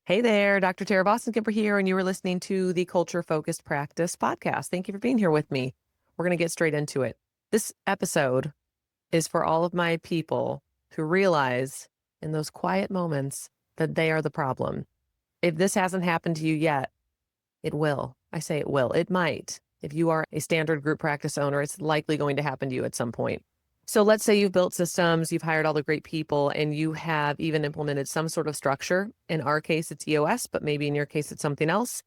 Hey there, Dr. Tara Vossenkemper here, and you were listening to the Culture Focused Practice podcast. Thank you for being here with me. We're going to get straight into it. This episode is for all of my people who realize in those quiet moments that they are the problem. If this hasn't happened to you yet, it will. I say it will. It might. If you are a standard group practice owner, it's likely going to happen to you at some point. So let's say you've built systems, you've hired all the great people, and you have even implemented some sort of structure. In our case, it's EOS, but maybe in your case, it's something else.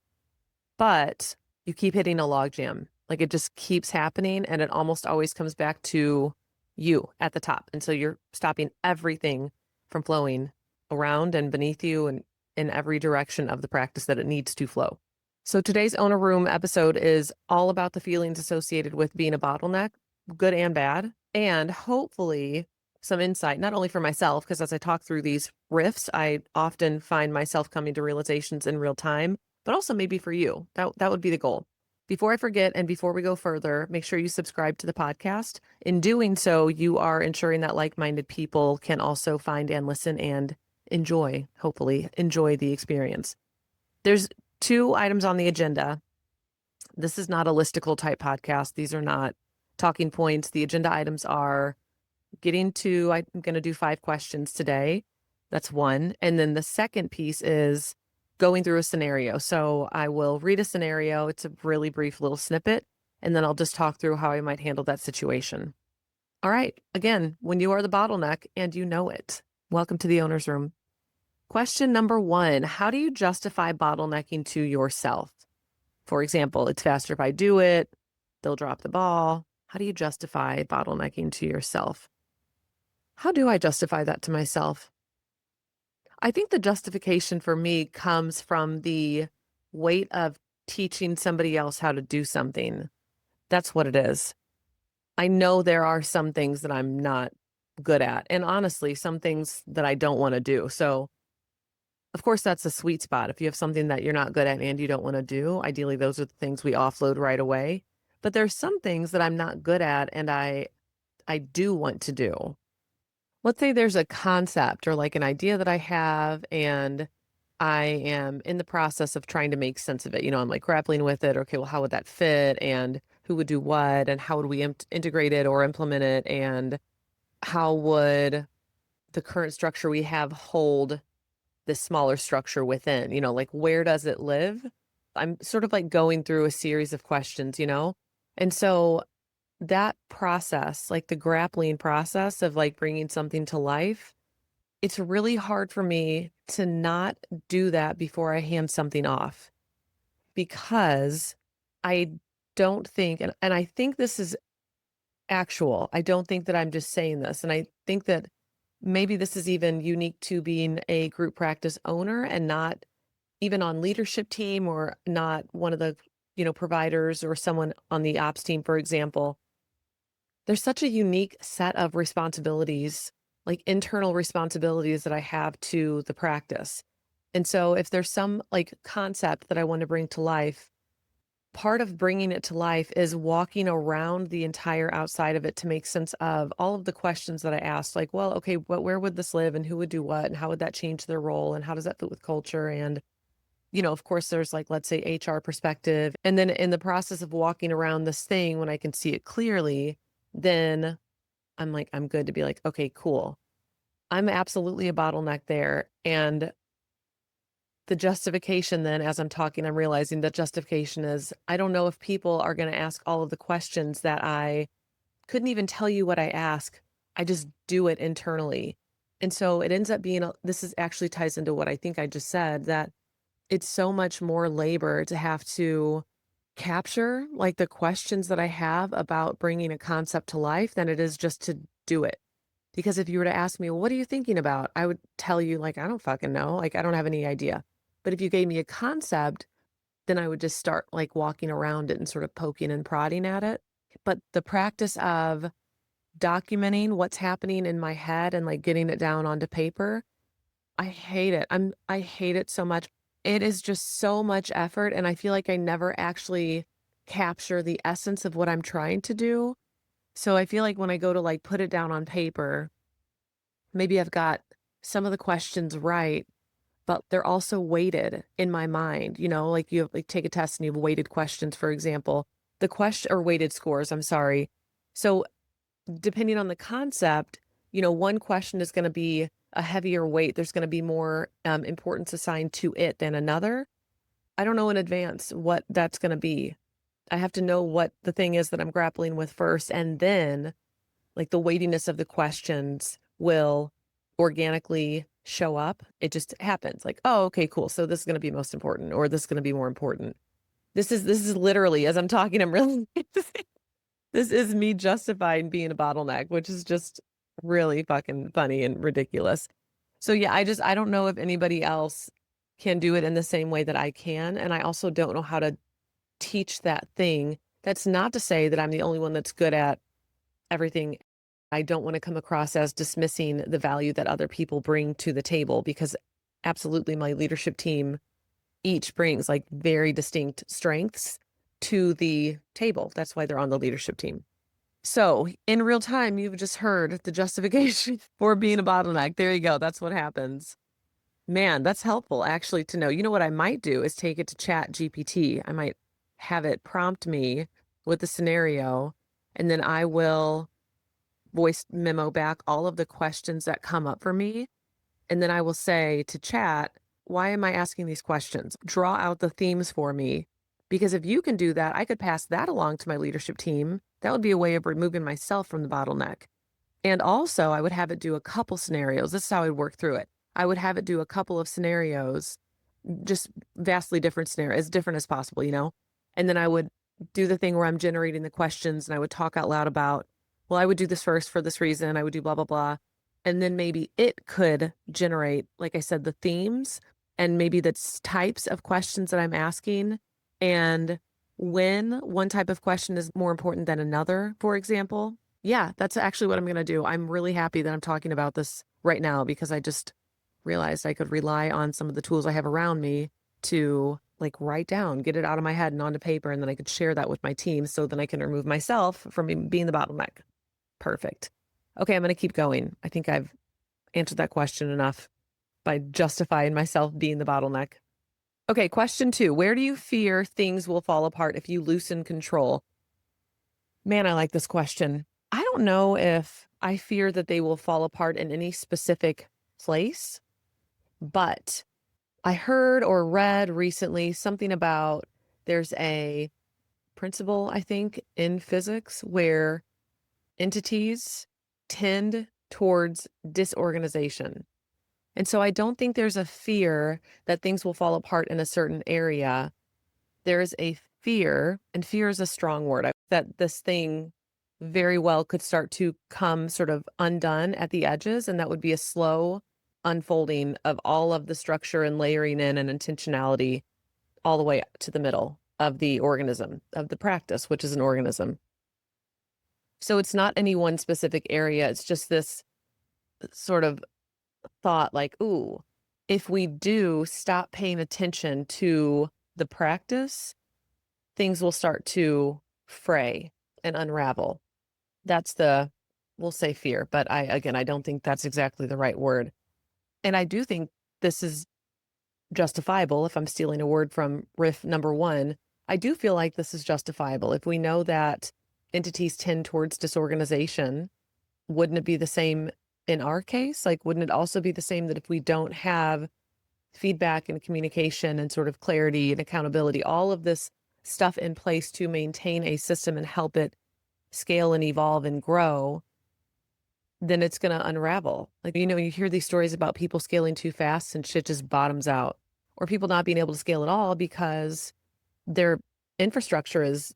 But you keep hitting a logjam. Like it just keeps happening, and it almost always comes back to you at the top. And so you're stopping everything from flowing around and beneath you and in every direction of the practice that it needs to flow. So today's Owner Room episode is all about the feelings associated with being a bottleneck, good and bad, and hopefully some insight, not only for myself, because as I talk through these riffs, I often find myself coming to realizations in real time, but also maybe for you. That would be the goal. Before I forget, and before we go further, make sure you subscribe to the podcast. In doing so, you are ensuring that like-minded people can also find and listen and hopefully enjoy the experience. There's 2 items on the agenda. This is not a listicle type podcast. These are not talking points. The agenda items are I'm going to do 5 questions today. That's one. And then the second piece is going through a scenario. So I will read a scenario. It's a really brief little snippet, and then I'll just talk through how I might handle that situation. All right. Again, when you are the bottleneck and you know it, welcome to the owner's room. Question number 1, how do you justify bottlenecking to yourself? For example, it's faster if I do it, they'll drop the ball. How do you justify bottlenecking to yourself? How do I justify that to myself? I think the justification for me comes from the weight of teaching somebody else how to do something. That's what it is. I know there are some things that I'm not good at, and honestly, some things that I don't want to do. So of course, that's a sweet spot. If you have something that you're not good at and you don't want to do, ideally, those are the things we offload right away. But there's some things that I'm not good at and I do want to do. Let's say there's a concept or like an idea that I have and I am in the process of trying to make sense of it. I'm like grappling with it. Okay, well, how would that fit? And who would do what? And how would we integrate it or implement it? And how would the current structure we have hold this smaller structure within, like where does it live? I'm sort of like going through a series of questions. And so that process, like the grappling process of like bringing something to life, it's really hard for me to not do that before I hand something off because I don't think, and I think this is actual. I don't think that I'm just saying this. And I think that maybe this is even unique to being a group practice owner and not even on leadership team or not one of the, providers or someone on the ops team, for example. There's such a unique set of responsibilities, like internal responsibilities that I have to the practice. And so if there's some like concept that I want to bring to life, part of bringing it to life is walking around the entire outside of it to make sense of all of the questions that I asked, like, well, okay, where would this live and who would do what and how would that change their role and how does that fit with culture? And, of course, there's like, let's say HR perspective. And then in the process of walking around this thing, when I can see it clearly, then I'm like, I'm good to be like, okay, cool. I'm absolutely a bottleneck there. And the justification then, as I'm talking, I'm realizing that justification is, I don't know if people are going to ask all of the questions that I couldn't even tell you what I ask. I just do it internally. And so it ends up being, this is actually ties into what I think I just said, that it's so much more labor to have to capture like the questions that I have about bringing a concept to life than it is just to do it. Because if you were to ask me, well, what are you thinking about? I would tell you like, I don't fucking know. Like, I don't have any idea. But if you gave me a concept, then I would just start like walking around it and sort of poking and prodding at it. But the practice of documenting what's happening in my head and like getting it down onto paper, I hate it. I hate it so much. It is just so much effort. And I feel like I never actually capture the essence of what I'm trying to do. So I feel like when I go to like put it down on paper, maybe I've got some of the questions right, but they're also weighted in my mind. Like you have, like take a test and you have weighted questions, for example, the question or weighted scores, I'm sorry. So depending on the concept, one question is going to be a heavier weight. There's going to be more importance assigned to it than another. I don't know in advance what that's going to be. I have to know what the thing is that I'm grappling with first. And then like the weightiness of the questions will organically show up. It just happens like, oh, okay, cool. So this is going to be most important, or this is going to be more important. This is literally, as I'm talking, I'm really, this is me justifying being a bottleneck, which is just really fucking funny and ridiculous. So yeah, I don't know if anybody else can do it in the same way that I can. And I also don't know how to teach that thing. That's not to say that I'm the only one that's good at everything. I don't want to come across as dismissing the value that other people bring to the table, because absolutely my leadership team each brings like very distinct strengths to the table. That's why they're on the leadership team. So in real time, you've just heard the justification for being a bottleneck. There you go. That's what happens. Man, that's helpful actually to know. You know what I might do is take it to Chat GPT. I might have it prompt me with the scenario, and then I will voice memo back all of the questions that come up for me. And then I will say to Chat, why am I asking these questions? Draw out the themes for me. Because if you can do that, I could pass that along to my leadership team. That would be a way of removing myself from the bottleneck. And also, I would have it do a couple scenarios. This is how I'd work through it. I would have it do a couple of scenarios, just vastly different scenarios, as different as possible, And then I would do the thing where I'm generating the questions, and I would talk out loud about, well, I would do this first for this reason. I would do blah, blah, blah. And then maybe it could generate, like I said, the themes and maybe the types of questions that I'm asking. And when one type of question is more important than another, for example. Yeah, that's actually what I'm going to do. I'm really happy that I'm talking about this right now, because I just realized I could rely on some of the tools I have around me to like write down, get it out of my head and onto paper. And then I could share that with my team, so then I can remove myself from being the bottleneck. Perfect. Okay, I'm going to keep going. I think I've answered that question enough by justifying myself being the bottleneck. Okay, question 2. Where do you fear things will fall apart if you loosen control? Man, I like this question. I don't know if I fear that they will fall apart in any specific place, but I heard or read recently something about there's a principle, I think, in physics where entities tend towards disorganization. And so I don't think there's a fear that things will fall apart in a certain area. There's a fear, and fear is a strong word, that this thing very well could start to come sort of undone at the edges. And that would be a slow unfolding of all of the structure and layering in and intentionality all the way to the middle of the organism, of the practice, which is an organism. So it's not any one specific area. It's just this sort of thought like, ooh, if we do stop paying attention to the practice, things will start to fray and unravel. That's we'll say fear, but I don't think that's exactly the right word. And I do think this is justifiable. If I'm stealing a word from riff number 1, I do feel like this is justifiable. If we know that entities tend towards disorganization, wouldn't it be the same in our case? Like, wouldn't it also be the same that if we don't have feedback and communication and sort of clarity and accountability, all of this stuff in place to maintain a system and help it scale and evolve and grow, then it's going to unravel. Like, you hear these stories about people scaling too fast and shit just bottoms out, or people not being able to scale at all because their infrastructure is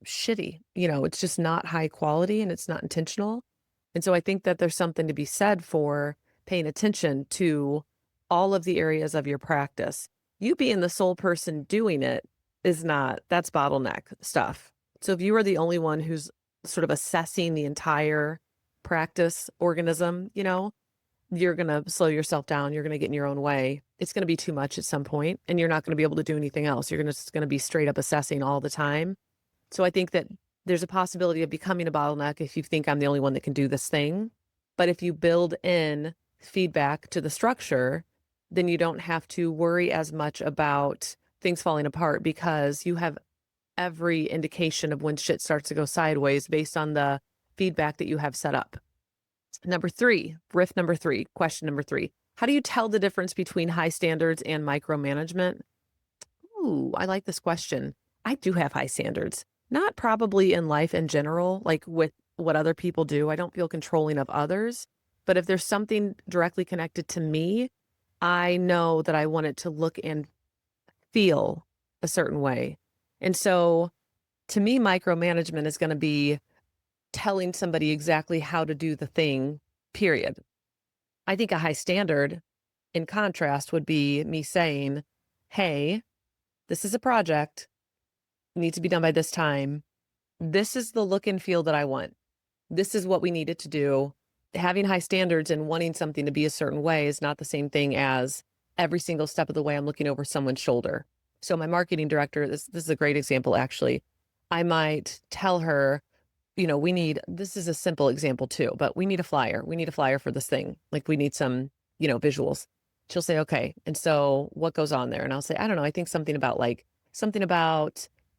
shitty. It's just not high quality and it's not intentional. And so I think that there's something to be said for paying attention to all of the areas of your practice. You being the sole person doing it that's bottleneck stuff. So if you are the only one who's sort of assessing the entire practice organism, you're going to slow yourself down. You're going to get in your own way. It's going to be too much at some point, and you're not going to be able to do anything else. You're just going to be straight up assessing all the time. So I think that there's a possibility of becoming a bottleneck if you think I'm the only one that can do this thing. But if you build in feedback to the structure, then you don't have to worry as much about things falling apart because you have every indication of when shit starts to go sideways based on the feedback that you have set up. Question number three. How do you tell the difference between high standards and micromanagement? Ooh, I like this question. I do have high standards, not probably in life in general, like with what other people do. I don't feel controlling of others, but if there's something directly connected to me, I know that I want it to look and feel a certain way. And so to me, micromanagement is going to be telling somebody exactly how to do the thing, period. I think a high standard, in contrast, would be me saying, hey, this is a project, needs to be done by this time. This is the look and feel that I want. This is what we needed to do. Having high standards and wanting something to be a certain way is not the same thing as every single step of the way I'm looking over someone's shoulder. So my marketing director, this is a great example, actually. I might tell her, this is a simple example too, but we need a flyer. We need a flyer for this thing. Like we need some, visuals. She'll say, okay. And so what goes on there? And I'll say, I don't know. I think something about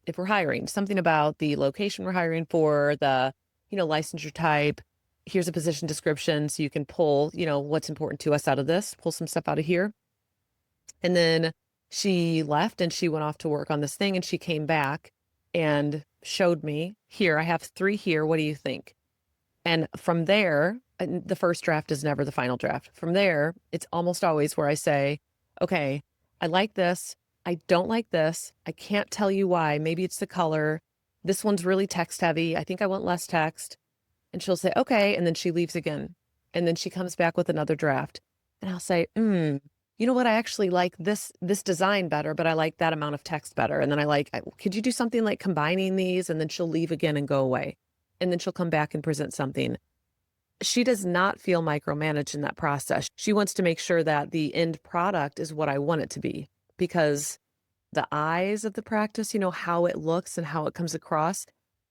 if we're hiring, something about the location we're hiring for, the, licensure type. Here's a position description. So you can pull, what's important to us out of this, pull some stuff out of here. And then she left and she went off to work on this thing and she came back and showed me, here, I have 3 here. What do you think? And from there, and the first draft is never the final draft. From there, it's almost always where I say, okay, I like this. I don't like this. I can't tell you why. Maybe it's the color. This one's really text heavy. I think I want less text. And she'll say, okay. And then she leaves again. And then she comes back with another draft. And I'll say, you know what? I actually like this design better, but I like that amount of text better. And then could you do something like combining these? And then she'll leave again and go away. And then she'll come back and present something. She does not feel micromanaged in that process. She wants to make sure that the end product is what I want it to be, because the eyes of the practice, how it looks and how it comes across,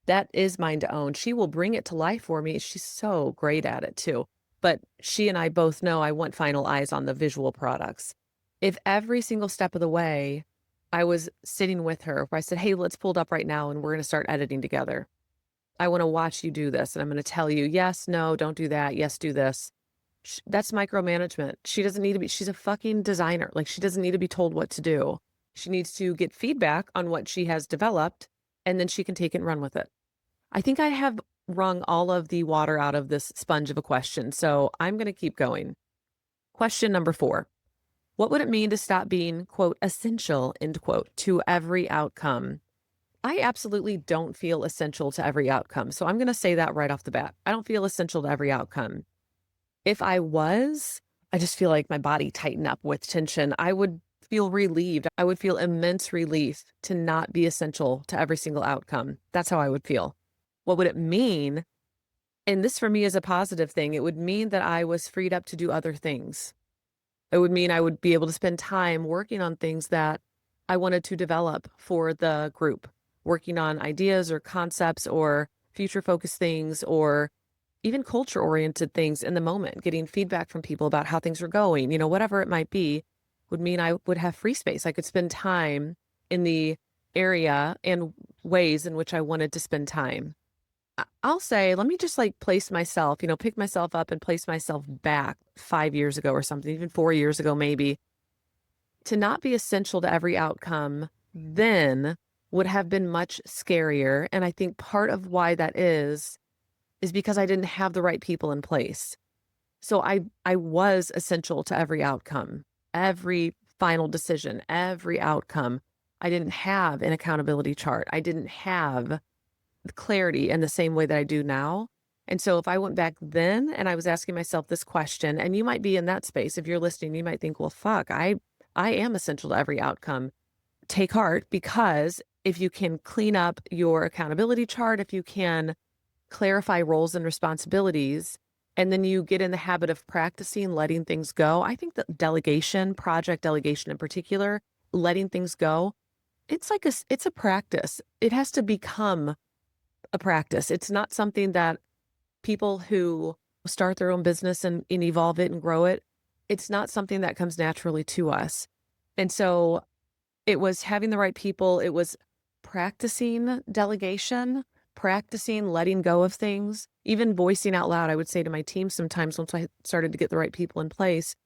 that is mine to own. She will bring it to life for me. She's so great at it too. But she and I both know I want final eyes on the visual products. If every single step of the way I was sitting with her, where I said, hey, let's pull it up right now and we're going to start editing together. I want to watch you do this. And I'm going to tell you, yes, no, don't do that. Yes, do this. That's micromanagement. She doesn't need to be, she's a fucking designer. Like she doesn't need to be told what to do. She needs to get feedback on what she has developed and then she can take it and run with it. I think I have wrung all of the water out of this sponge of a question. So I'm going to keep going. Question number 4. What would it mean to stop being, quote, essential, end quote, to every outcome? I absolutely don't feel essential to every outcome. So I'm going to say that right off the bat. I don't feel essential to every outcome. If I was, I just feel like my body tighten up with tension. I would feel relieved. I would feel immense relief to not be essential to every single outcome. That's how I would feel. What would it mean? And this for me is a positive thing. It would mean that I was freed up to do other things. It would mean I would be able to spend time working on things that I wanted to develop for the group, working on ideas or concepts or future focused things or even culture oriented things in the moment, getting feedback from people about how things are going, whatever it might be, would mean I would have free space. I could spend time in the area and ways in which I wanted to spend time. I'll say, let me just place myself, pick myself up and place myself back 5 years ago or something, even 4 years ago, maybe. To not be essential to every outcome then would have been much scarier. And I think part of why that is because I didn't have the right people in place. So I was essential to every outcome, every final decision, every outcome. I didn't have an accountability chart. I didn't have clarity in the same way that I do now. And so if I went back then and I was asking myself this question, and you might be in that space, if you're listening, you might think, well, fuck, I am essential to every outcome. Take heart, because if you can clean up your accountability chart, if you can clarify roles and responsibilities, and then you get in the habit of practicing letting things go, I think that delegation, project delegation in particular, letting things go, it's a practice. It has to become a practice. It's not something that people who start their own business and evolve it and grow it, it's not something that comes naturally to us. And so it was having the right people. It was practicing delegation, practicing letting go of things, even voicing out loud. I would say to my team sometimes once I started to get the right people in place,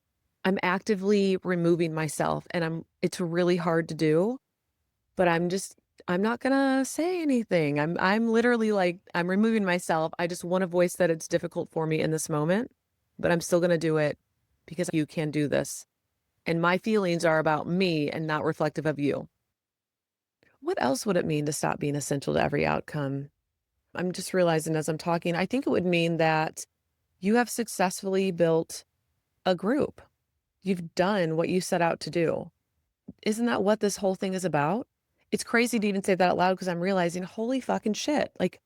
I'm actively removing myself and it's really hard to do, but I'm not gonna say anything. I'm literally like, I'm removing myself. I just want to voice that it's difficult for me in this moment, but I'm still gonna do it because you can do this. And my feelings are about me and not reflective of you. What else would it mean to stop being essential to every outcome? I'm just realizing as I'm talking, I think it would mean that you have successfully built a group. You've done what you set out to do. Isn't that what this whole thing is about? It's crazy to even say that out loud because I'm realizing, holy fucking shit. Like,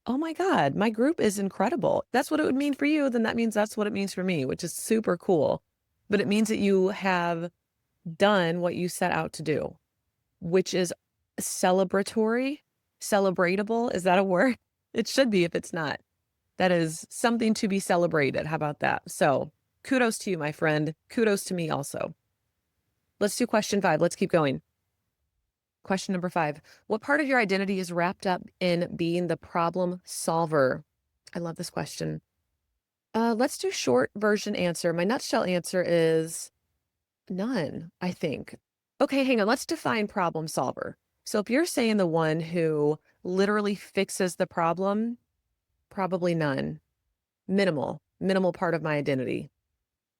oh my God, my group is incredible. That's what it would mean for you. Then that means that's what it means for me, which is super cool. But it means that you have done what you set out to do, which is celebratory, celebratable. Is that a word? It should be if it's not. That is something to be celebrated. How about that? So kudos to you, my friend. Kudos to me also. Let's do question 5. Let's keep going. Question number 5. What part of your identity is wrapped up in being the problem solver? I love this question. Let's do short version answer. My nutshell answer is none, I think. Okay, hang on. Let's define problem solver. So if you're saying the one who literally fixes the problem, probably none. Minimal part of my identity.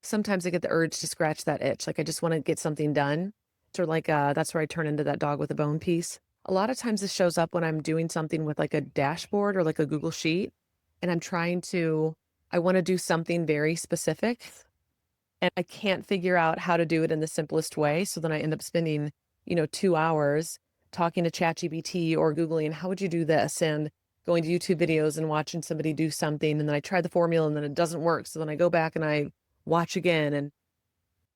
Sometimes I get the urge to scratch that itch. Like I just want to get something done. Sort of like that's where I turn into that dog with a bone piece. A lot of times this shows up when I'm doing something with like a dashboard or like a Google Sheet and I want to do something very specific and I can't figure out how to do it in the simplest way. So then I end up spending, 2 hours talking to ChatGPT or Googling, how would you do this? And going to YouTube videos and watching somebody do something. And then I try the formula and then it doesn't work. So then I go back and I watch again. And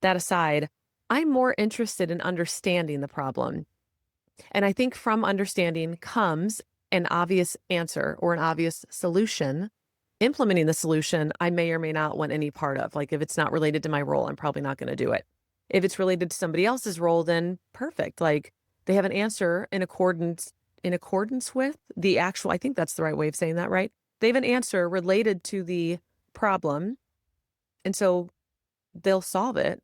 that aside, I'm more interested in understanding the problem. And I think from understanding comes an obvious answer or an obvious solution. Implementing the solution, I may or may not want any part of. Like if it's not related to my role, I'm probably not going to do it. If it's related to somebody else's role, then perfect. Like they have an answer in accordance with the actual, I think that's the right way of saying that, right? They have an answer related to the problem. And so they'll solve it,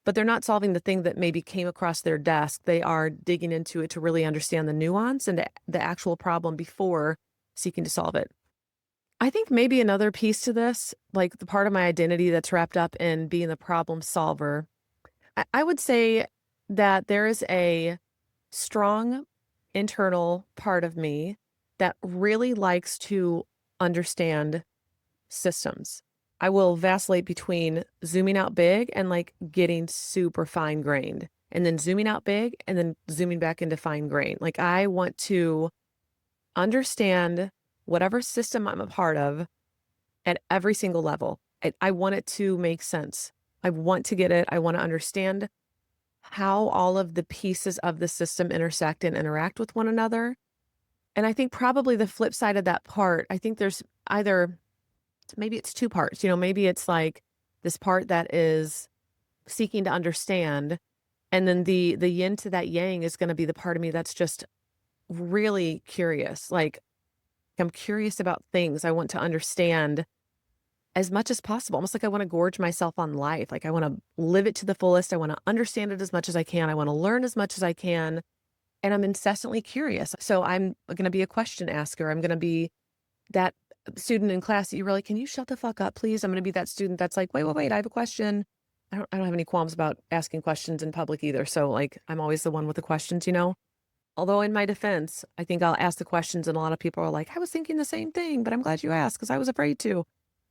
but they're not solving the thing that maybe came across their desk. They are digging into it to really understand the nuance and the actual problem before seeking to solve it. I think maybe another piece to this, like the part of my identity that's wrapped up in being the problem solver, I would say that there is a strong internal part of me that really likes to understand systems. I will vacillate between zooming out big and like getting super fine grained and then zooming out big and then zooming back into fine grain. Like I want to understand whatever system I'm a part of at every single level. I want it to make sense. I want to get it. I want to understand how all of the pieces of the system intersect and interact with one another. And I think probably the flip side of that part, I think there's maybe it's 2 parts, maybe it's like this part that is seeking to understand. And then the yin to that yang is going to be the part of me that's just really curious. Like I'm curious about things. I want to understand as much as possible. Almost like I want to gorge myself on life. Like I want to live it to the fullest. I want to understand it as much as I can. I want to learn as much as I can. And I'm incessantly curious. So I'm going to be a question asker. I'm going to be that student in class that you were like, can you shut the fuck up, please? I'm going to be that student that's like, wait, I have a question. I don't have any qualms about asking questions in public either. So like, I'm always the one with the questions, Although in my defense, I think I'll ask the questions and a lot of people are like, I was thinking the same thing, but I'm glad you asked because I was afraid to.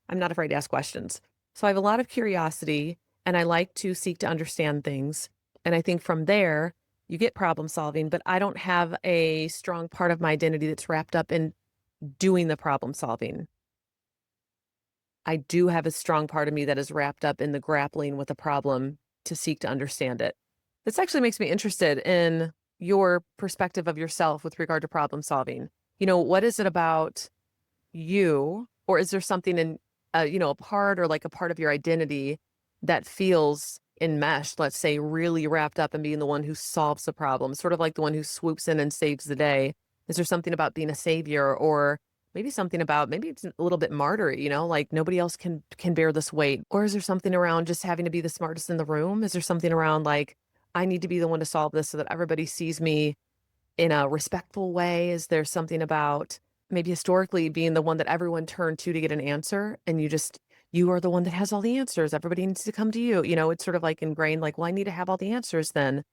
I'm not afraid to ask questions. So I have a lot of curiosity and I like to seek to understand things. And I think from there, you get problem solving, but I don't have a strong part of my identity that's wrapped up in doing the problem solving. I do have a strong part of me that is wrapped up in the grappling with a problem to seek to understand it. This actually makes me interested in your perspective of yourself with regard to problem solving. What is it about you, or is there something in, a part or like a part of your identity that feels enmeshed, let's say, really wrapped up in being the one who solves the problem, sort of like the one who swoops in and saves the day? Is there something about being a savior, or maybe something about, maybe it's a little bit martyr, like nobody else can bear this weight? Or is there something around just having to be the smartest in the room? Is there something around like, I need to be the one to solve this so that everybody sees me in a respectful way? Is there something about maybe historically being the one that everyone turned to get an answer, and you are the one that has all the answers. Everybody needs to come to you. It's sort of like ingrained, like, well, I need to have all the answers then.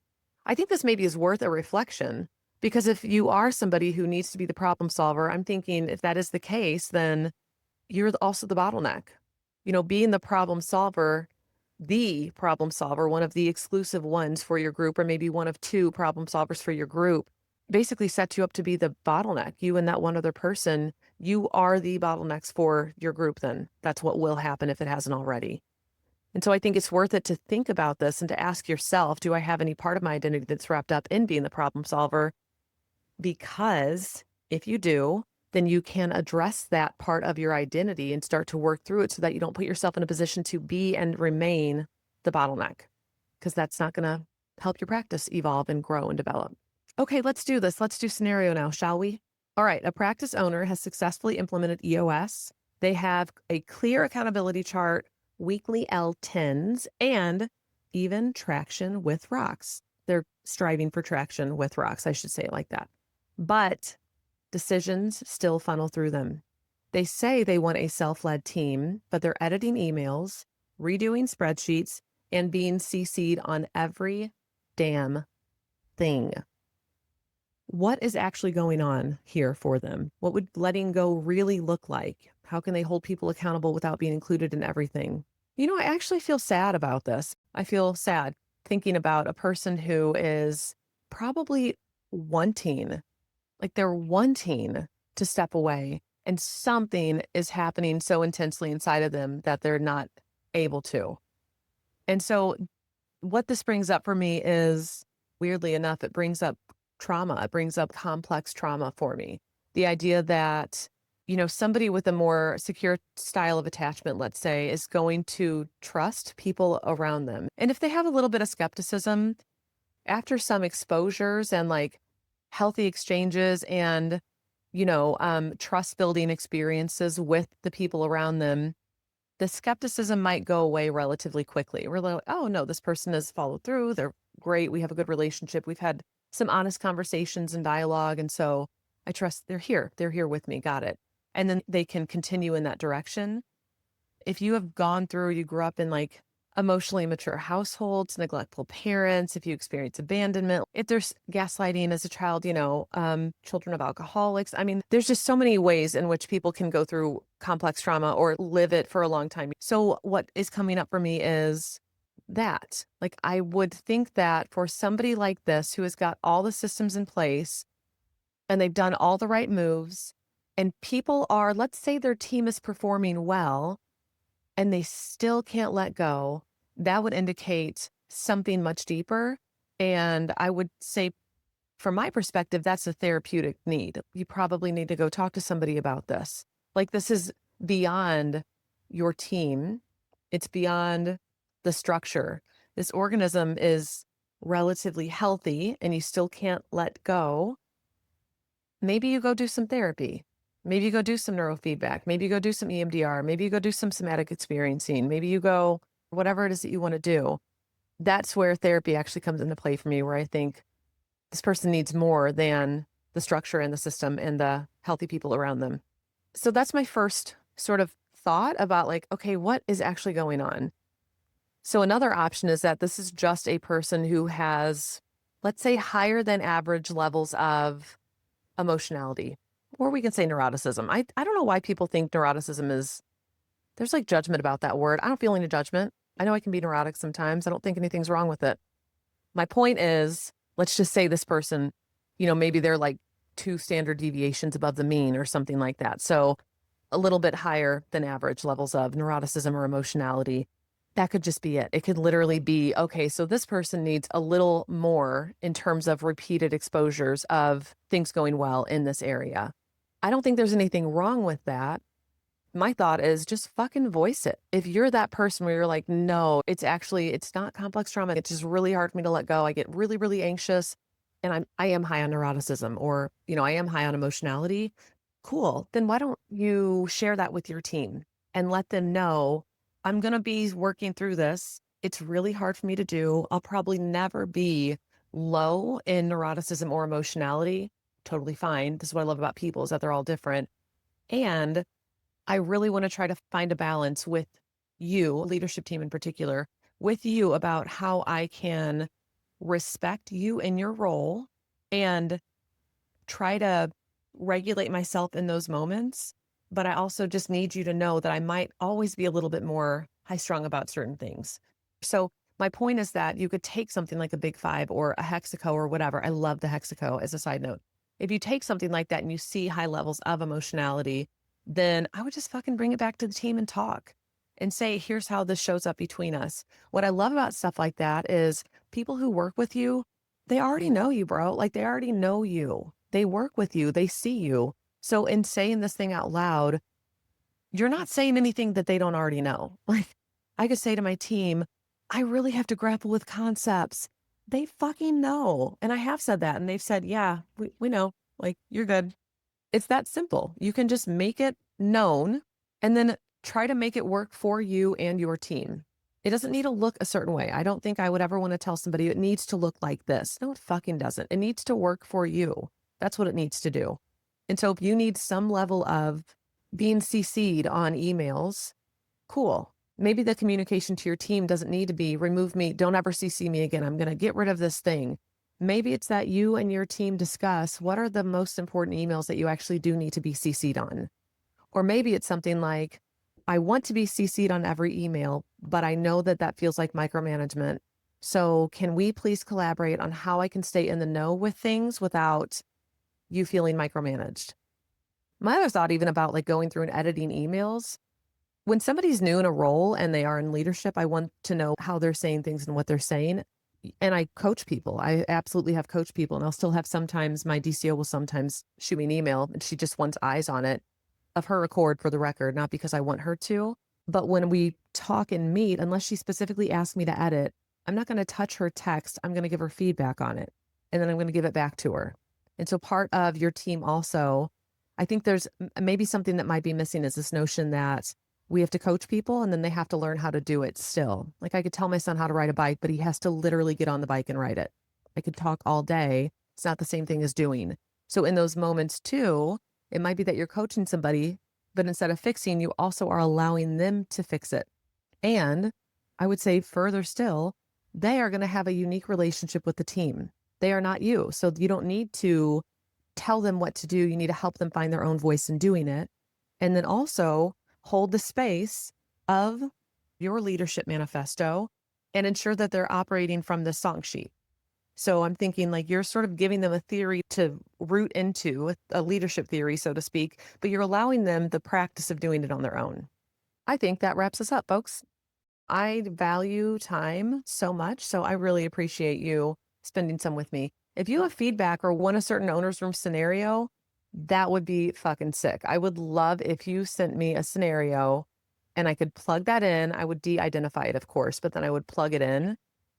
I think this maybe is worth a reflection, because if you are somebody who needs to be the problem solver, I'm thinking if that is the case, then you're also the bottleneck. Being the problem solver, one of the exclusive ones for your group, or maybe one of two problem solvers for your group, basically sets you up to be the bottleneck. You and that one other person, you are the bottlenecks for your group then. That's what will happen if it hasn't already. And so I think it's worth it to think about this and to ask yourself, do I have any part of my identity that's wrapped up in being the problem solver? Because if you do, then you can address that part of your identity and start to work through it so that you don't put yourself in a position to be and remain the bottleneck, because that's not going to help your practice evolve and grow and develop. Okay, let's do this. Let's do scenario now, shall we? All right, a practice owner has successfully implemented EOS. They have a clear accountability chart, weekly L10s, and even traction with rocks. They're striving for traction with rocks, I should say it like that. But decisions still funnel through them. They say they want a self-led team, but they're editing emails, redoing spreadsheets, and being CC'd on every damn thing. What is actually going on here for them? What would letting go really look like? How can they hold people accountable without being included in everything? I actually feel sad about this. I feel sad thinking about a person who is probably wanting they're wanting to step away, and something is happening so intensely inside of them that they're not able to. And so what this brings up for me is, weirdly enough, it brings up trauma. It brings up complex trauma for me. The idea that, somebody with a more secure style of attachment, let's say, is going to trust people around them. And if they have a little bit of skepticism after some exposures and healthy exchanges and, trust building experiences with the people around them, the skepticism might go away relatively quickly. We're like, oh no, this person has followed through. They're great. We have a good relationship. We've had some honest conversations and dialogue. And so I trust they're here. They're here with me. Got it. And then they can continue in that direction. If you have gone through, you grew up in emotionally immature households, neglectful parents, if you experience abandonment, if there's gaslighting as a child, children of alcoholics. I mean, there's just so many ways in which people can go through complex trauma or live it for a long time. So what is coming up for me is that, I would think that for somebody like this who has got all the systems in place and they've done all the right moves, and people are, let's say their team is performing well, and they still can't let go, that would indicate something much deeper. And I would say, from my perspective, that's a therapeutic need. You probably need to go talk to somebody about this. This is beyond your team. It's beyond the structure. This organism is relatively healthy and you still can't let go. Maybe you go do some therapy. Maybe you go do some neurofeedback. Maybe you go do some EMDR. Maybe you go do some somatic experiencing. Maybe you go whatever it is that you want to do. That's where therapy actually comes into play for me, where I think this person needs more than the structure and the system and the healthy people around them. So that's my first sort of thought about okay, what is actually going on? So another option is that this is just a person who has, let's say, higher than average levels of emotionality. Or we can say neuroticism. I don't know why people think neuroticism is, there's judgment about that word. I don't feel any judgment. I know I can be neurotic sometimes. I don't think anything's wrong with it. My point is, let's just say this person, maybe they're 2 standard deviations above the mean or something like that. So a little bit higher than average levels of neuroticism or emotionality. That could just be it. It could literally be, okay, so this person needs a little more in terms of repeated exposures of things going well in this area. I don't think there's anything wrong with that, my thought is just fucking voice it. If you're that person where you're like, no, it's not complex trauma. It's just really hard for me to let go. I get really, really anxious and I am high on neuroticism or, I am high on emotionality. Cool. Then why don't you share that with your team and let them know I'm going to be working through this. It's really hard for me to do. I'll probably never be low in neuroticism or emotionality. Totally fine. This is what I love about people is that they're all different. And I really want to try to find a balance with you, leadership team in particular, with you about how I can respect you in your role and try to regulate myself in those moments. But I also just need you to know that I might always be a little bit more high strung about certain things. So my point is that you could take something like a Big Five or a Hexaco or whatever. I love the Hexaco as a side note. If you take something like that and you see high levels of emotionality, then I would just fucking bring it back to the team and talk and say, here's how this shows up between us. What I love about stuff like that is people who work with you, they already know you, bro. Like they already know you. They work with you. They see you. So in saying this thing out loud, you're not saying anything that they don't already know. Like I could say to my team, I really have to grapple with concepts. They fucking know. And I have said that. And they've said, yeah, we know. Like you're good. It's that simple. You can just make it known and then try to make it work for you and your team. It doesn't need to look a certain way. I don't think I would ever want to tell somebody it needs to look like this. No, it fucking doesn't. It needs to work for you. That's what it needs to do. And so if you need some level of being CC'd on emails, cool. Maybe the communication to your team doesn't need to be remove me, don't ever CC me again. I'm going to get rid of this thing. Maybe it's that you and your team discuss what are the most important emails that you actually do need to be CC'd on. Or maybe it's something like, I want to be CC'd on every email, but I know that that feels like micromanagement. So can we please collaborate on how I can stay in the know with things without you feeling micromanaged? My other thought, even about like going through and editing emails, when somebody's new in a role and they are in leadership, I want to know how they're saying things and what they're saying. And I coach people. I absolutely have coached people. And I'll still have sometimes my DCO will sometimes shoot me an email and she just wants eyes on it of her accord for the record, not because I want her to. But when we talk and meet, unless she specifically asks me to edit, I'm not going to touch her text. I'm going to give her feedback on it. And then I'm going to give it back to her. And so part of your team also, I think there's maybe something that might be missing is this notion that we have to coach people and then they have to learn how to do it still. Like I could tell my son how to ride a bike, but he has to literally get on the bike and ride it. I could talk all day. It's not the same thing as doing. So in those moments too, it might be that you're coaching somebody, but instead of fixing, you also are allowing them to fix it. And I would say further still, they are going to have a unique relationship with the team. They are not you. So you don't need to tell them what to do. You need to help them find their own voice in doing it. And then also hold the space of your leadership manifesto and ensure that they're operating from the song sheet. So I'm thinking like you're sort of giving them a theory to root into, a leadership theory, so to speak, but you're allowing them the practice of doing it on their own. I think that wraps us up, folks. I value time so much, so I really appreciate you spending some with me. If you have feedback or want a certain owner's room scenario, that would be fucking sick. I would love if you sent me a scenario and I could plug that in. I would de-identify it, of course, but then I would plug it in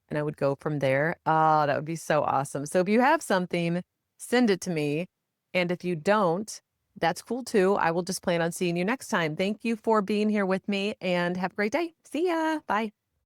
and I would go from there. Oh, that would be so awesome. So if you have something, send it to me. And if you don't, that's cool too. I will just plan on seeing you next time. Thank you for being here with me and have a great day. See ya. Bye.